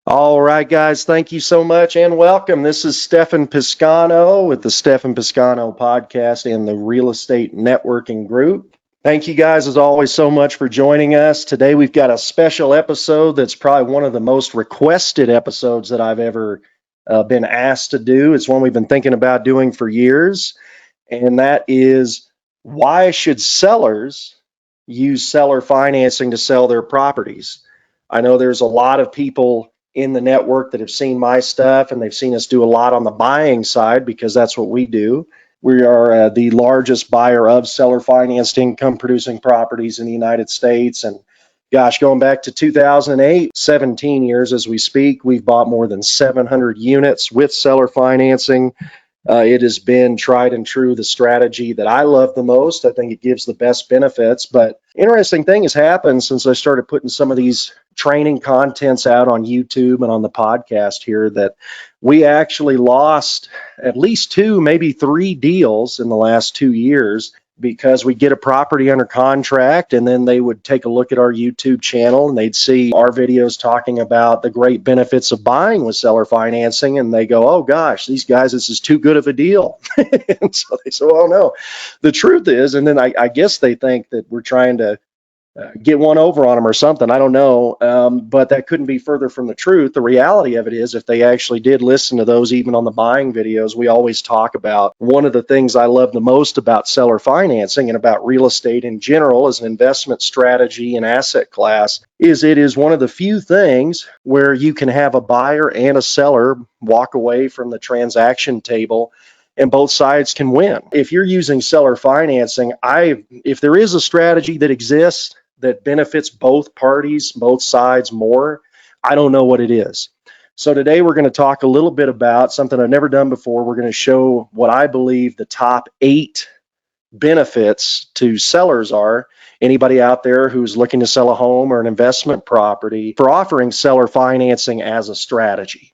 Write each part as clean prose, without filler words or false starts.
All right, guys, thank you so much and welcome. This is Stefan Piscano with the Stefan Piscano podcast and the Real Estate Networking Group. Thank you guys, as always, so much for joining us. Today, we've got a special episode that's probably one of the most requested episodes that I've ever been asked to do. It's one we've been thinking about doing for years, and that is why should sellers use seller financing to sell their properties? I know there's a lot of people in the network that have seen my stuff and they've seen us do a lot on the buying side because that's what we do. We are the largest buyer of seller financed income producing properties in the United States. And gosh, going back to 2008, 17 years as we speak, we've bought more than 700 units with seller financing. It has been tried and true, the strategy that I love the most. I think it gives the best benefits. But interesting thing has happened since I started putting some of these training contents out on YouTube and on the podcast here, that we actually lost at least two, maybe three deals in the last 2 years because we get a property under contract and then they would take a look at our YouTube channel and they'd see our videos talking about the great benefits of buying with seller financing, and they go, oh gosh, these guys, this is too good of a deal. And so they say, well, no, the truth is, and then I guess they think that we're trying to get one over on them or something. I don't know, but that couldn't be further from the truth. The reality of it is, if they actually did listen to those, even on the buying videos, we always talk about one of the things I love the most about seller financing and about real estate in general as an investment strategy and asset class is it is one of the few things where you can have a buyer and a seller walk away from the transaction table and both sides can win. If you're using seller financing, if there is a strategy that exists that benefits both parties, both sides more, I don't know what it is. So today we're going to talk a little bit about something I've never done before. We're going to show what I believe the top 8 benefits to sellers are. Anybody out there who's looking to sell a home or an investment property for offering seller financing as a strategy.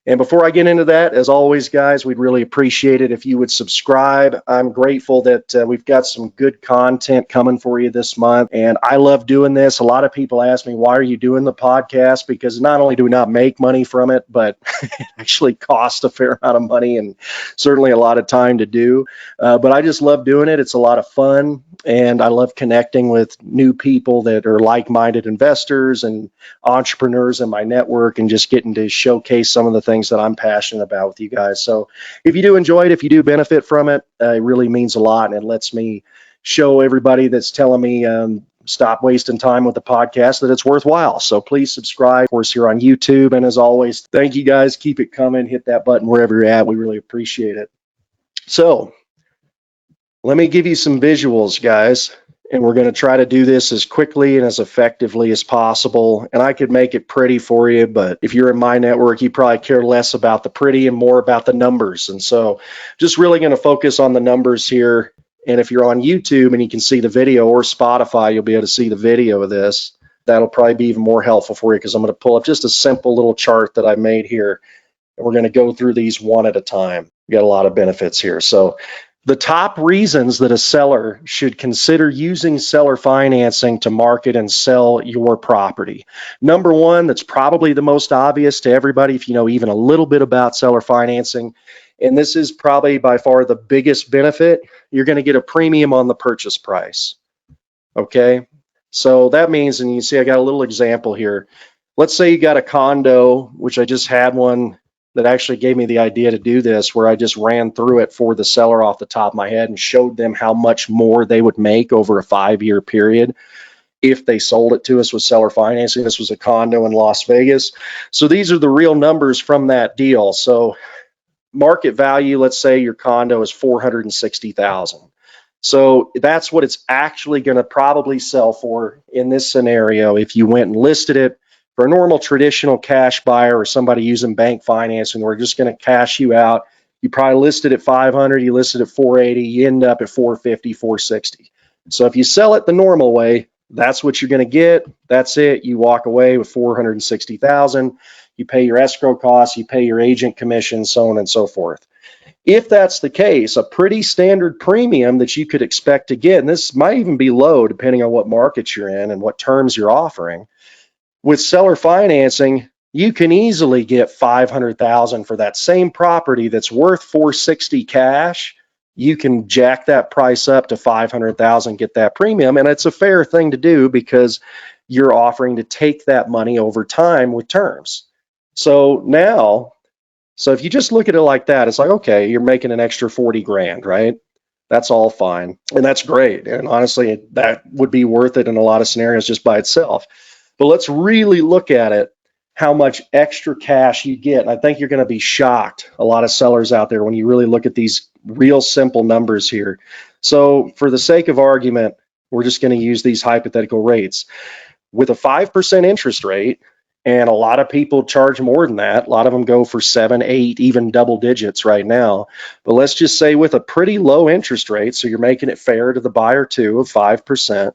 And before I get into that, as always, guys, we'd really appreciate it if you would subscribe. I'm grateful that we've got some good content coming for you this month, and I love doing this. A lot of people ask me, why are you doing the podcast? Because not only do we not make money from it, but it actually costs a fair amount of money and certainly a lot of time to do. But I just love doing it. It's a lot of fun, and I love connecting with new people that are like-minded investors and entrepreneurs in my network and just getting to showcase some of the things that I'm passionate about with you guys. So if you do enjoy it, if you do benefit from it, it really means a lot, and it lets me show everybody that's telling me stop wasting time with the podcast that it's worthwhile. So please subscribe, of course, here on YouTube. And as always, thank you guys. Keep it coming. Hit that button wherever you're at. We really appreciate it. So let me give you some visuals, guys. And we're going to try to do this as quickly and as effectively as possible. And I could make it pretty for you, but if you're in my network, you probably care less about the pretty and more about the numbers. And so just really going to focus on the numbers here. And if you're on YouTube and you can see the video, or Spotify, you'll be able to see the video of this. That'll probably be even more helpful for you, because I'm going to pull up just a simple little chart that I made here. And we're going to go through these one at a time. We got a lot of benefits here. So the top reasons that a seller should consider using seller financing to market and sell your property. Number one, that's probably the most obvious to everybody if you know even a little bit about seller financing, and this is probably by far the biggest benefit, you're going to get a premium on the purchase price. Okay, so that means, and you see I got a little example here. Let's say you got a condo, which I just had one that actually gave me the idea to do this, where I just ran through it for the seller off the top of my head and showed them how much more they would make over a 5-year period if they sold it to us with seller financing. This was a condo in Las Vegas. So these are the real numbers from that deal. So market value, let's say your condo is $460,000. So that's what it's actually going to probably sell for in this scenario if you went and listed it. For a normal traditional cash buyer or somebody using bank financing, we're just going to cash you out. You probably listed at 500, you listed at 480, you end up at 450, 460. So if you sell it the normal way, that's what you're going to get. That's it. You walk away with 460,000. You pay your escrow costs, you pay your agent commission, so on and so forth. If that's the case, a pretty standard premium that you could expect to get, and this might even be low depending on what market you're in and what terms you're offering. With seller financing, you can easily get $500,000 for that same property that's worth $460,000 cash. You can jack that price up to $500,000, get that premium, and it's a fair thing to do because you're offering to take that money over time with terms. So if you just look at it like that, it's like, okay, you're making an extra 40 grand, right? That's all fine. And that's great. And honestly, that would be worth it in a lot of scenarios just by itself. But let's really look at it, how much extra cash you get. And I think you're going to be shocked, a lot of sellers out there, when you really look at these real simple numbers here. So for the sake of argument, we're just going to use these hypothetical rates. With a 5% interest rate, and a lot of people charge more than that. A lot of them go for 7, 8, even double digits right now. But let's just say with a pretty low interest rate, so you're making it fair to the buyer too, of 5%,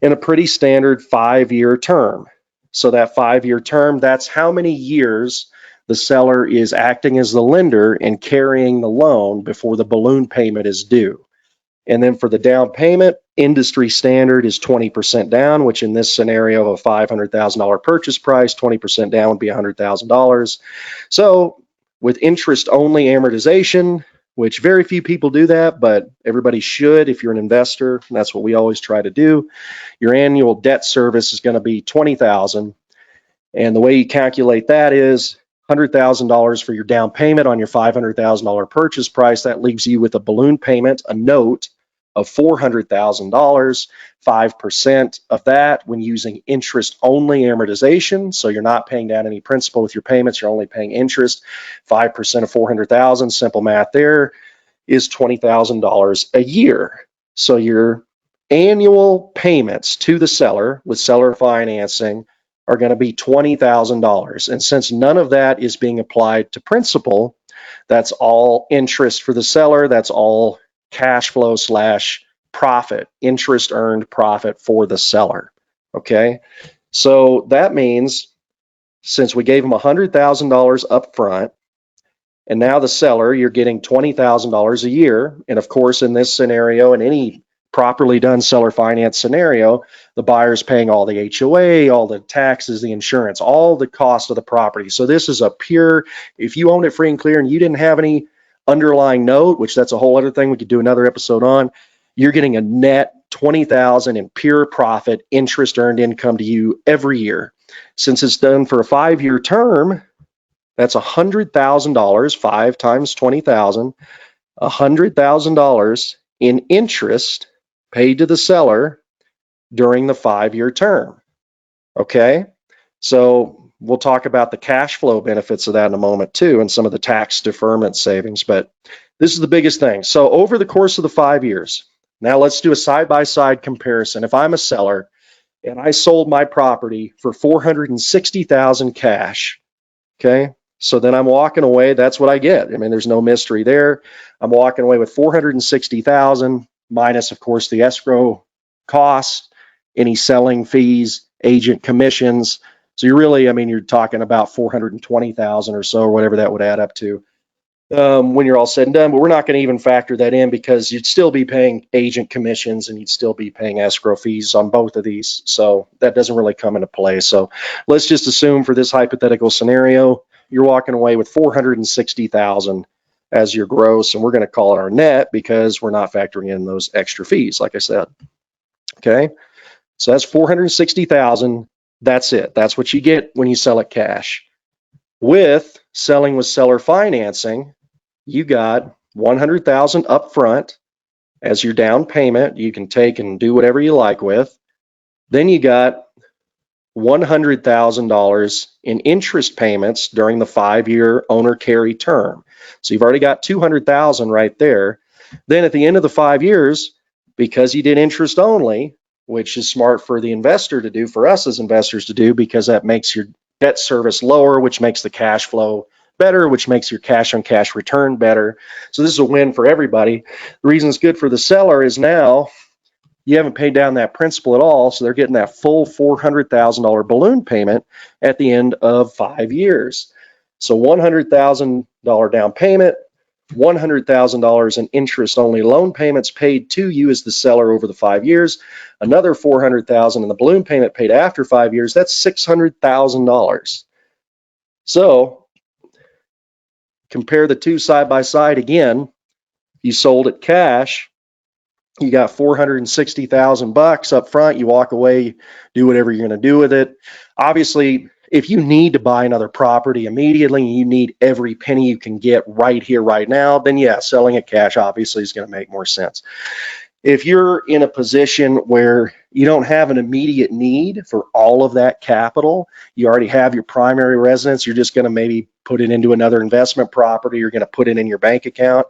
in a pretty standard 5-year term. So that 5-year term, that's how many years the seller is acting as the lender and carrying the loan before the balloon payment is due. And then for the down payment, industry standard is 20% down, which in this scenario of a $500,000 purchase price, 20% down would be $100,000. So with interest only amortization, which very few people do that, but everybody should if you're an investor, and that's what we always try to do, your annual debt service is going to be $20,000. And the way you calculate that is $100,000 for your down payment on your $500,000 purchase price. That leaves you with a balloon payment, a note of $400,000, 5% of that when using interest only amortization. So you're not paying down any principal with your payments, you're only paying interest. 5% of 400,000, simple math there, is $20,000 a year. So your annual payments to the seller with seller financing are going to be $20,000. And since none of that is being applied to principal, that's all interest for the seller, that's all cash flow / profit, interest earned profit for the seller. Okay, so that means since we gave them $100,000 up front, and now the seller, you're getting $20,000 a year. And of course, in this scenario, in any properly done seller finance scenario, the buyer's paying all the HOA, all the taxes, the insurance, all the cost of the property. So this is a pure, if you owned it free and clear and you didn't have any underlying note, which that's a whole other thing we could do another episode on, you're getting a net $20,000 in pure profit, interest earned income to you every year. Since it's done for a 5-year term, that's $100,000, 5 times 20,000, $100,000 in interest paid to the seller during the 5-year term. Okay, so we'll talk about the cash flow benefits of that in a moment too, and some of the tax deferment savings, but this is the biggest thing. So over the course of the 5 years, now let's do a side-by-side comparison. If I'm a seller and I sold my property for $460,000 cash, okay, so then I'm walking away, that's what I get. I mean, there's no mystery there. I'm walking away with $460,000 minus, of course, the escrow costs, any selling fees, agent commissions. So you're really, I mean, you're talking about $420,000 or so, or whatever that would add up to when you're all said and done. But we're not going to even factor that in because you'd still be paying agent commissions and you'd still be paying escrow fees on both of these. So that doesn't really come into play. So let's just assume for this hypothetical scenario, you're walking away with $460,000 as your gross, and we're going to call it our net because we're not factoring in those extra fees, like I said. Okay, so that's $460,000. That's it. That's what you get when you sell it cash. With selling with seller financing, you got $100,000 up front as your down payment. You can take and do whatever you like with. Then you got $100,000 in interest payments during the 5-year owner carry term. So you've already got $200,000 right there. Then at the end of the 5 years, because you did interest only, which is smart for the investor to do, for us as investors to do, because that makes your debt service lower, which makes the cash flow better, which makes your cash on cash return better. So this is a win for everybody. The reason it's good for the seller is now you haven't paid down that principal at all, so they're getting that full $400,000 balloon payment at the end of 5 years. So $100,000 down payment, $100,000 in interest-only loan payments paid to you as the seller over the 5 years, another $400,000 in the balloon payment paid after 5 years. That's $600,000. So compare the two side by side again. You sold it cash. You got $460,000 up front. You walk away, do whatever you're going to do with it. Obviously, if you need to buy another property immediately, you need every penny you can get right here, right now, then yeah, selling it cash obviously is going to make more sense. If you're in a position where you don't have an immediate need for all of that capital, you already have your primary residence, you're just going to maybe put it into another investment property, you're going to put it in your bank account.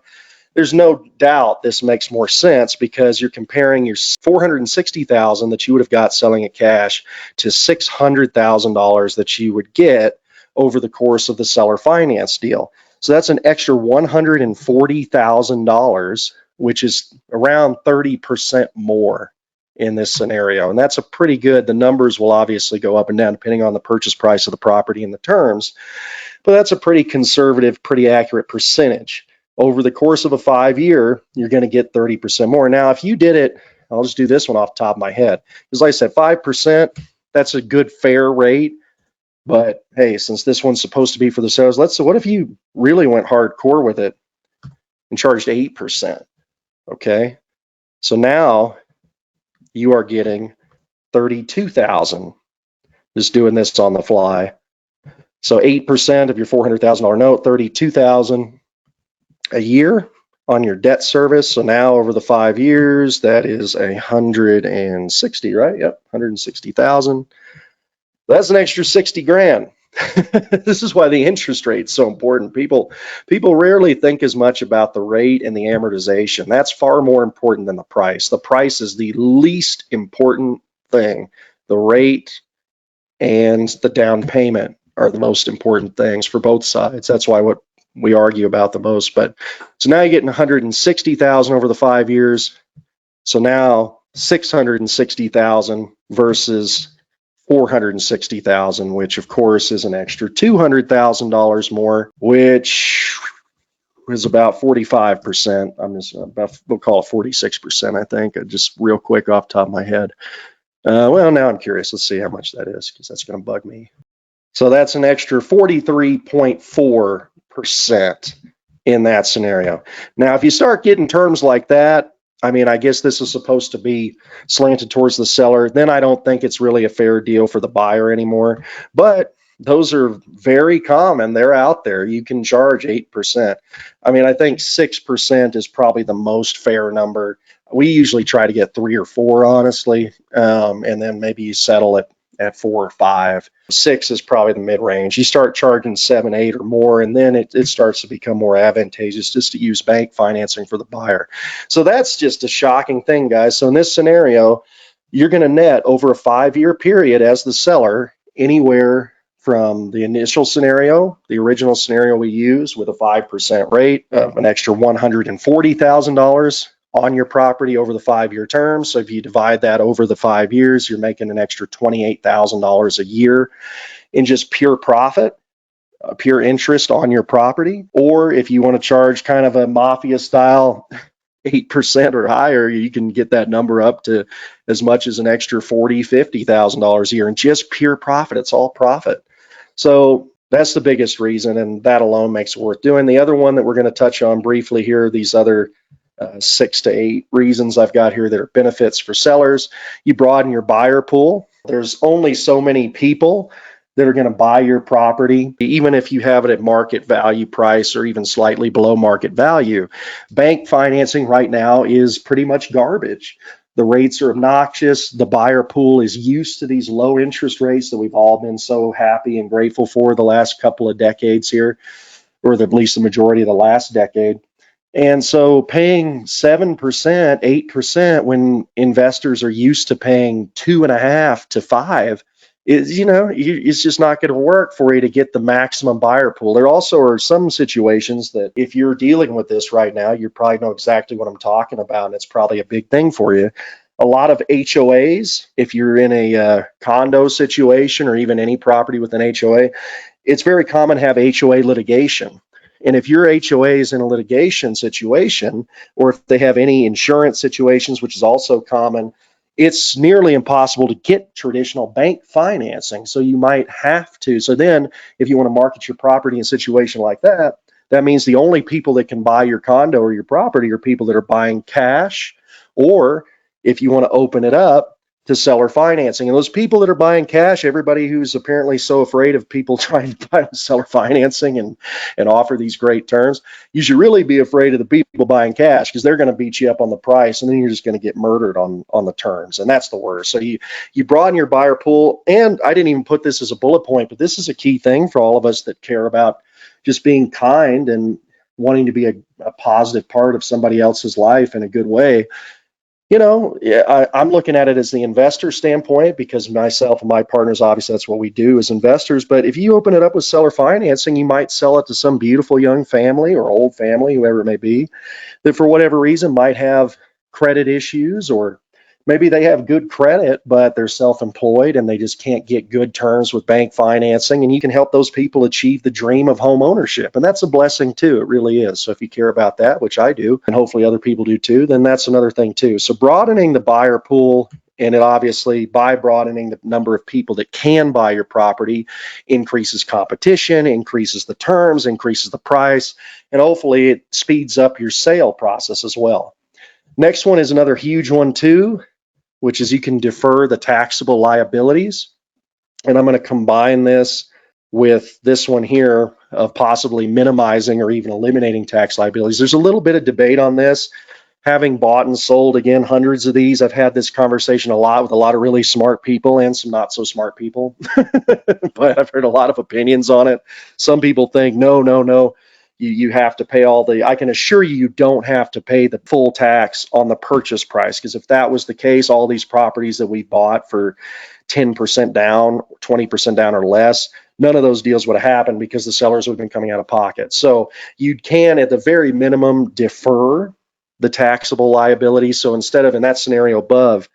There's no doubt this makes more sense because you're comparing your $460,000 that you would have got selling it cash to $600,000 that you would get over the course of the seller finance deal. So that's an extra $140,000, which is around 30% more in this scenario. And that's a pretty good, the numbers will obviously go up and down depending on the purchase price of the property and the terms, but that's a pretty conservative, pretty accurate percentage. Over the course of a 5-year, you're going to get 30% more. Now, if you did it, I'll just do this one off the top of my head. Because like I said, 5%, that's a good fair rate. But hey, since this one's supposed to be for the sellers, what if you really went hardcore with it and charged 8%? Okay. So now you are getting 32,000. Just doing this on the fly. So 8% of your $400,000 note, 32,000 a year on your debt service. So now over the 5 years, that is 160, right? Yep, 160,000. That's an extra 60 grand. This is why the interest rate is so important. People rarely think as much about the rate and the amortization. That's far more important than the price. The price is the least important thing. The rate and the down payment are the most important things for both sides. That's why what we argue about the most. But so now you're getting 160,000 over the 5 years. So now 660,000 versus 460,000, which of course is an extra $200,000 more, which is about 45%. We'll call it 46%, I think, just real quick off the top of my head. Well, now I'm curious. Let's see how much that is, because that's going to bug me. So that's an extra 43.4% in that scenario. Now, if you start getting terms like that, I mean, I guess this is supposed to be slanted towards the seller, then I don't think it's really a fair deal for the buyer anymore. But those are very common. They're out there. You can charge 8%. I mean, I think 6% is probably the most fair number. We usually try to get 3 or 4, honestly, and then maybe you settle at 4 or 5. 6 is probably the mid-range. You start charging 7, 8 or more, and then it starts to become more advantageous just to use bank financing for the buyer. So that's just a shocking thing, guys. So in this scenario, you're going to net over a 5-year period as the seller anywhere from the initial scenario, the original scenario we use with a 5% rate of an extra $140,000 on your property over the 5-year term. So if you divide that over the 5 years, you're making an extra $28,000 a year in just pure profit, pure interest on your property. Or if you want to charge kind of a mafia style 8% or higher, you can get that number up to as much as an extra $40,000, $50,000 a year in just pure profit. It's all profit. So that's the biggest reason, and that alone makes it worth doing. The other one that we're going to touch on briefly here, these other 6 to 8 reasons I've got here that are benefits for sellers. You broaden your buyer pool. There's only so many people that are going to buy your property, even if you have it at market value price or even slightly below market value. Bank financing right now is pretty much garbage. The rates are obnoxious. The buyer pool is used to these low interest rates that we've all been so happy and grateful for the last couple of decades here, or at least the majority of the last decade. And so paying 7%, 8% when investors are used to paying 2.5 to 5 is, it's just not going to work for you to get the maximum buyer pool. There also are some situations that if you're dealing with this right now, you probably know exactly what I'm talking about, and it's probably a big thing for you. A lot of HOAs, if you're in a condo situation or even any property with an HOA, it's very common to have HOA litigation. And if your HOA is in a litigation situation, or if they have any insurance situations, which is also common, it's nearly impossible to get traditional bank financing. So you might have to. So then, if you want to market your property in a situation like that, that means the only people that can buy your condo or your property are people that are buying cash, or if you want to open it up to seller financing. And those people that are buying cash, everybody who's apparently so afraid of people trying to buy seller financing and offer these great terms, you should really be afraid of the people buying cash, because they're going to beat you up on the price, and then you're just going to get murdered on the terms, and that's the worst. So you broaden your buyer pool. And I didn't even put this as a bullet point, but this is a key thing for all of us that care about just being kind and wanting to be a positive part of somebody else's life in a good way. I'm looking at it as the investor standpoint, because myself and my partners, obviously that's what we do as investors. But if you open it up with seller financing, you might sell it to some beautiful young family or old family, whoever it may be, that for whatever reason might have credit issues, or maybe they have good credit, but they're self-employed and they just can't get good terms with bank financing. And you can help those people achieve the dream of home ownership. And that's a blessing too. It really is. So if you care about that, which I do, and hopefully other people do too, then that's another thing too. So broadening the buyer pool, and it obviously, by broadening the number of people that can buy your property, increases competition, increases the terms, increases the price, and hopefully it speeds up your sale process as well. Next one is another huge one too, which is you can defer the taxable liabilities. And I'm going to combine this with this one here of possibly minimizing or even eliminating tax liabilities. There's a little bit of debate on this. Having bought and sold, again, hundreds of these, I've had this conversation a lot with a lot of really smart people and some not so smart people. But I've heard a lot of opinions on it. Some people think, no, you have to pay I can assure you, you don't have to pay the full tax on the purchase price, because if that was the case, all these properties that we bought for 10% down, 20% down or less, none of those deals would have happened, because the sellers would have been coming out of pocket. So you can, at the very minimum, defer the taxable liability. So instead of, in that scenario above,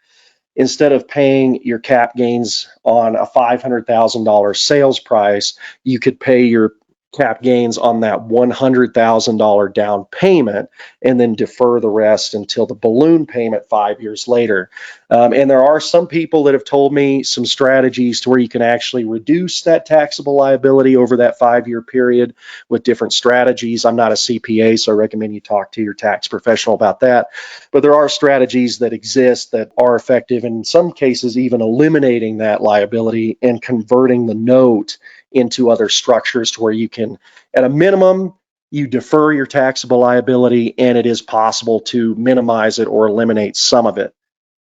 instead of paying your cap gains on a $500,000 sales price, you could pay your cap gains on that $100,000 down payment, and then defer the rest until the balloon payment 5 years later. And there are some people that have told me some strategies to where you can actually reduce that taxable liability over that 5-year period with different strategies. I'm not a CPA, so I recommend you talk to your tax professional about that. But there are strategies that exist that are effective, in some cases even eliminating that liability and converting the note into other structures to where you can, at a minimum, you defer your taxable liability, and it is possible to minimize it or eliminate some of it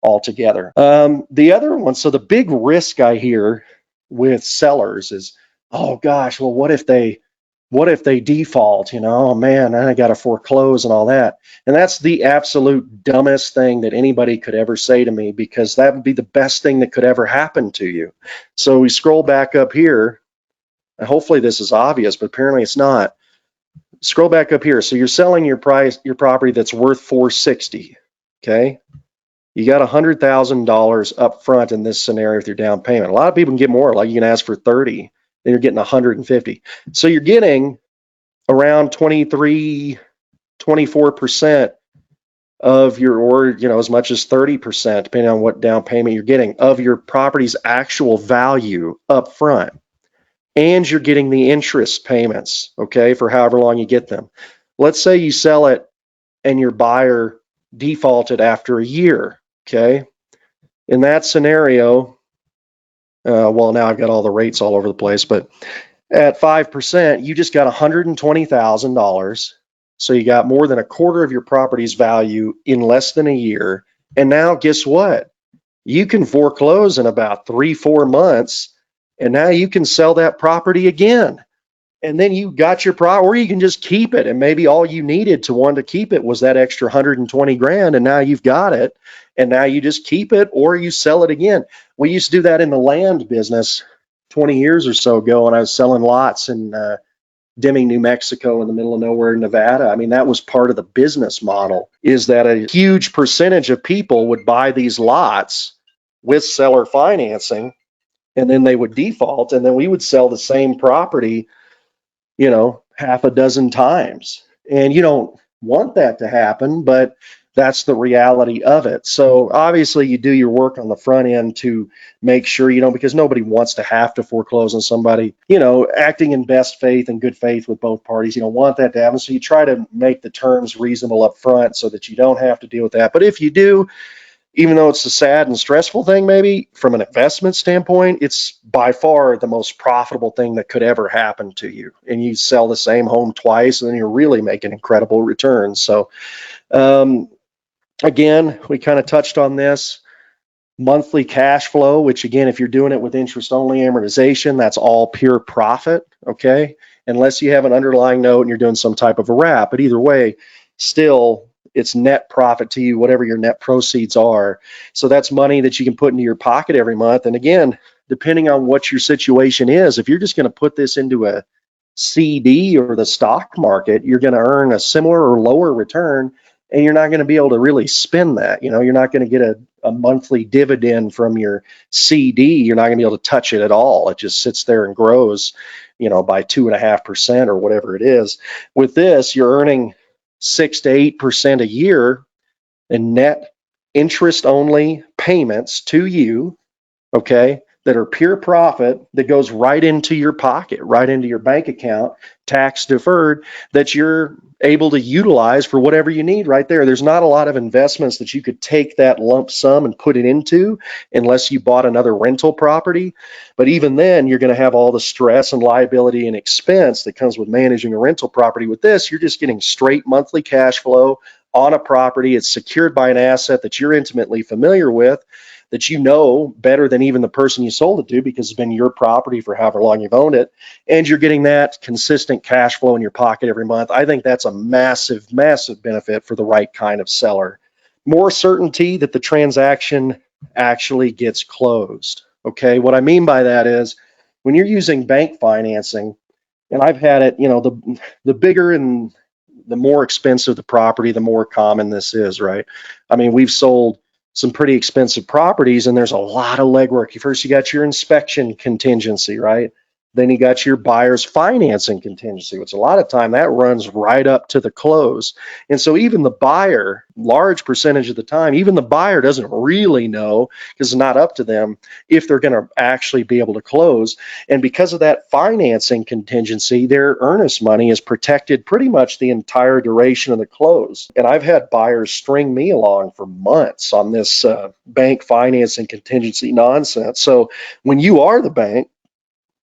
altogether. The other one, so the big risk I hear with sellers is, oh gosh, well, what if they default? Oh man, I got to foreclose and all that. And that's the absolute dumbest thing that anybody could ever say to me, because that would be the best thing that could ever happen to you. So we scroll back up here. And hopefully this is obvious, but apparently it's not. Scroll back up here. So you're selling your property that's worth $460. Okay. You got $100,000 up front in this scenario with your down payment. A lot of people can get more, like you can ask for 30, then you're getting 150. So you're getting around 23, 24% of your, or as much as 30%, depending on what down payment you're getting, of your property's actual value up front. And you're getting the interest payments, okay, for however long you get them. Let's say you sell it and your buyer defaulted after a year, okay? In that scenario, well, now I've got all the rates all over the place, but at 5%, you just got $120,000. So you got more than a quarter of your property's value in less than a year. And now guess what? You can foreclose in about 3-4 months. And now you can sell that property again. And then you got your property, or you can just keep it. And maybe all you needed to want to keep it was that extra 120 grand. And now you've got it. And now you just keep it, or you sell it again. We used to do that in the land business 20 years or so ago, when I was selling lots in Deming, New Mexico, in the middle of nowhere, Nevada. I mean, that was part of the business model, is that a huge percentage of people would buy these lots with seller financing, and then they would default, and then we would sell the same property, half a dozen times. And you don't want that to happen, but That's the reality of it. So obviously you do your work on the front end to make sure, because nobody wants to have to foreclose on somebody, acting in best faith and good faith with both parties. You don't want that to happen. So you try to make the terms reasonable up front so that you don't have to deal with that. But if you do, even though it's a sad and stressful thing, maybe from an investment standpoint, it's by far the most profitable thing that could ever happen to you. And you sell the same home twice, and then you're really making incredible returns. So, again, we kind of touched on this monthly cash flow, which again, if you're doing it with interest only amortization, that's all pure profit. Okay. Unless you have an underlying note and you're doing some type of a wrap, but either way, still it's net profit to you, whatever your net proceeds are. So that's money that you can put into your pocket every month. And again, depending on what your situation is, if you're just going to put this into a CD or the stock market, you're going to earn a similar or lower return, and you're not going to be able to really spend that. You're not going to get a monthly dividend from your CD. You're not going to be able to touch it at all. It just sits there and grows, by 2.5% or whatever it is. With this, you're earning 6 to 8% a year in net interest only payments to you, okay, that are pure profit that goes right into your pocket, right into your bank account, tax deferred, that you're able to utilize for whatever you need right there. There's not a lot of investments that you could take that lump sum and put it into unless you bought another rental property. But even then, you're going to have all the stress and liability and expense that comes with managing a rental property. With this, you're just getting straight monthly cash flow on a property. It's secured by an asset that you're intimately familiar with, that you know better than even the person you sold it to, because it's been your property for however long you've owned it, and you're getting that consistent cash flow in your pocket every month. I think that's a massive, massive benefit for the right kind of seller. More certainty that the transaction actually gets closed. Okay, what I mean by that is when you're using bank financing, and I've had it, the bigger and the more expensive the property, the more common this is, right? I mean, we've sold some pretty expensive properties, and there's a lot of legwork. First, you got your inspection contingency, right? Then you got your buyer's financing contingency, which a lot of time that runs right up to the close. And so even the buyer, large percentage of the time, even the buyer doesn't really know, because it's not up to them, if they're going to actually be able to close. And because of that financing contingency, their earnest money is protected pretty much the entire duration of the close. And I've had buyers string me along for months on this bank financing contingency nonsense. So when you are the bank,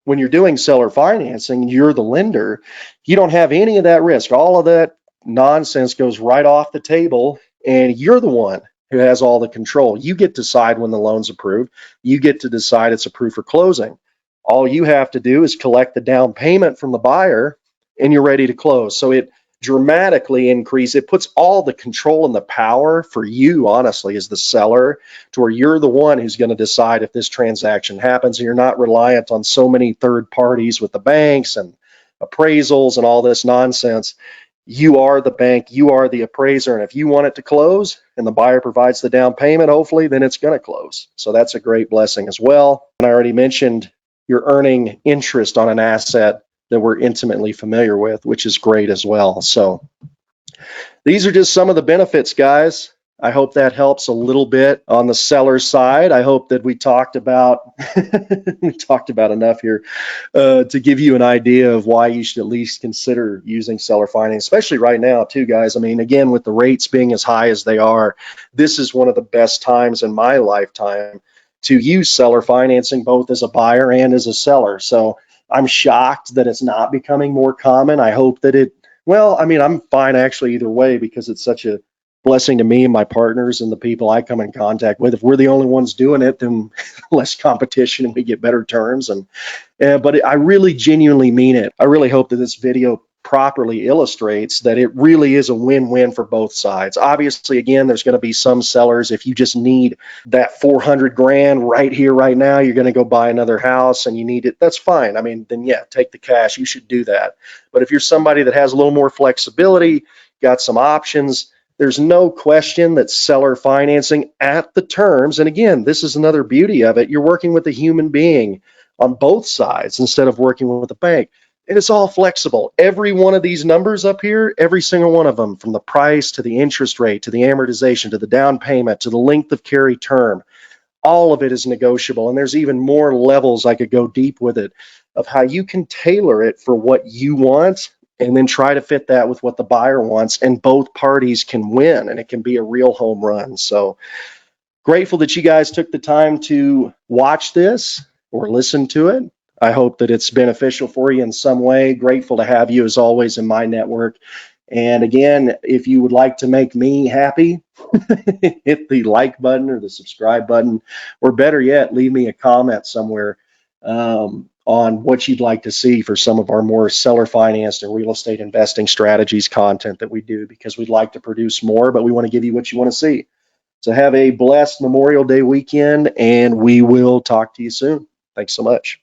when you're doing seller financing, you're the lender, you don't have any of that risk. All of that nonsense goes right off the table, and you're the one who has all the control. You get to decide when the loan's approved. You get to decide it's approved for closing. All you have to do is collect the down payment from the buyer, and you're ready to close. So it dramatically increase. It puts all the control and the power for you, honestly, as the seller, to where you're the one who's going to decide if this transaction happens. And you're not reliant on so many third parties with the banks and appraisals and all this nonsense. You are the bank, you are the appraiser, and if you want it to close and the buyer provides the down payment, hopefully, then it's going to close. So that's a great blessing as well. And I already mentioned you're earning interest on an asset that we're intimately familiar with, which is great as well. So these are just some of the benefits, guys. I hope that helps a little bit on the seller side. I hope that we talked about enough here to give you an idea of why you should at least consider using seller finance, especially right now too, guys. I mean, again, with the rates being as high as they are, this is one of the best times in my lifetime to use seller financing, both as a buyer and as a seller. So I'm shocked that it's not becoming more common. I hope that I'm fine actually either way, because it's such a blessing to me and my partners and the people I come in contact with. If we're the only ones doing it, then less competition and we get better terms. But I really genuinely mean it. I really hope that this video properly illustrates that it really is a win-win for both sides. Obviously, again, there's going to be some sellers, if you just need that 400 grand right here, right now, you're going to go buy another house and you need it, that's fine. I mean, then yeah, take the cash, you should do that. But if you're somebody that has a little more flexibility, got some options, there's no question that seller financing at the terms, and again, this is another beauty of it, you're working with a human being on both sides instead of working with a bank. And it's all flexible. Every one of these numbers up here, every single one of them, from the price to the interest rate to the amortization to the down payment to the length of carry term, all of it is negotiable. And there's even more levels I could go deep with it of how you can tailor it for what you want and then try to fit that with what the buyer wants, and both parties can win, and it can be a real home run. So grateful that you guys took the time to watch this or listen to it. I hope that it's beneficial for you in some way. Grateful to have you as always in my network. And again, if you would like to make me happy, hit the like button or the subscribe button, or better yet, leave me a comment somewhere on what you'd like to see for some of our more seller financed and real estate investing strategies content that we do, because we'd like to produce more, but we want to give you what you want to see. So have a blessed Memorial Day weekend, and we will talk to you soon. Thanks so much.